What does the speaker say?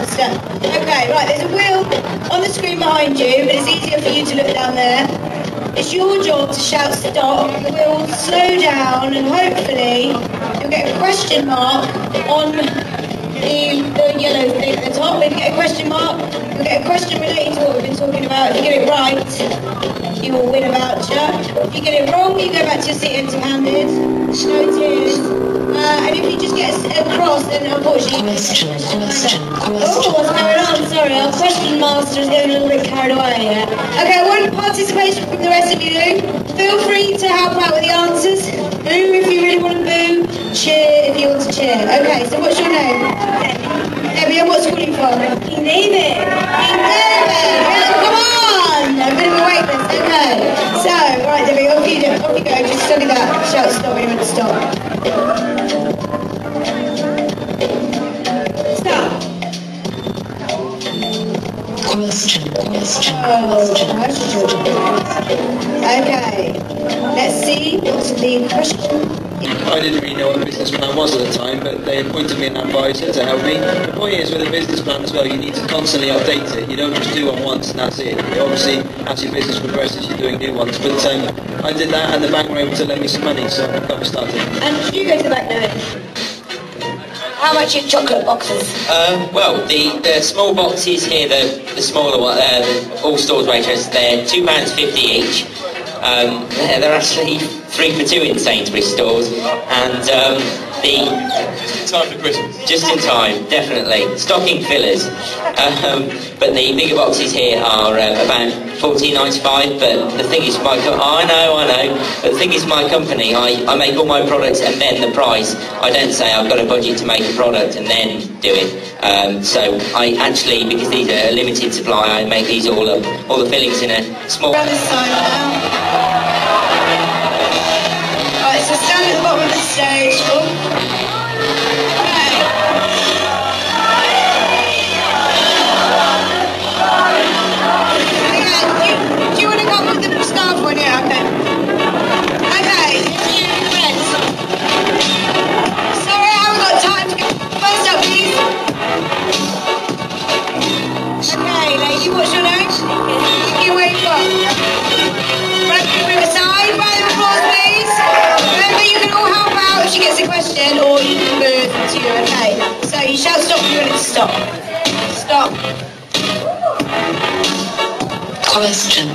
Step. Okay, right, there's a wheel on the screen behind you, but it's easier for you to look down there. It's your job to shout stop. The wheel will slow down and hopefully you'll get a question mark on the yellow thing at the top. If you get a question mark, you'll get a question relating to what we've been talking about. If you get it right, you will win a voucher. If you get it wrong, you go back to your seat empty-handed. No tears. And if you just get across, then unfortunately... Question. Oh, what's going on? Sorry, our question master is getting a little bit carried away here. Okay, I want participation from the rest of you. Feel free to help out with the answers. Boo if you really want to boo. Cheer if you want to cheer. Okay, so what's your name? Debbie, and what school are you from? King David. King David! Come on! A bit of a wait list. Okay. So, right, Debbie, off you go. Just study that. Shout stop when you want to stop. Question. Okay, let's see what's the question. I didn't really know what a business plan was at the time, but they appointed me an advisor to help me. The point is, with a business plan as well, you need to constantly update it. You don't just do one once and that's it. Obviously, as your business progresses, you're doing new ones. But I did that, and the bank were able to lend me some money, so I got me started. And did you go to the bank now? How much are chocolate boxes? Well, the small boxes here, the smaller one, all stores waitress, they're £2.50 each. They're actually 3 for 2 in Sainsbury's stores, and Time for Christmas. just in time, definitely. Stocking fillers. But the bigger boxes here are about £14.95. But the thing is, I know. But the thing is, my company, I make all my products and then the price. I don't say I've got a budget to make a product and then do it. So I actually, because these are a limited supply, I make these all up, all the fillings in a small. Around this side now. Right, so stand at the bottom of the stage. Do you want to go with the scarf one? Yeah, okay. Okay, friends. Sorry, I haven't got time to go. First up, please. Okay, lady, what's your name? You wait for. Right, Riverside, round of applause, please. Remember, you can all help out if she gets a question, or you can move to you, okay? So you shout stop if you want it to stop. Stop. Question.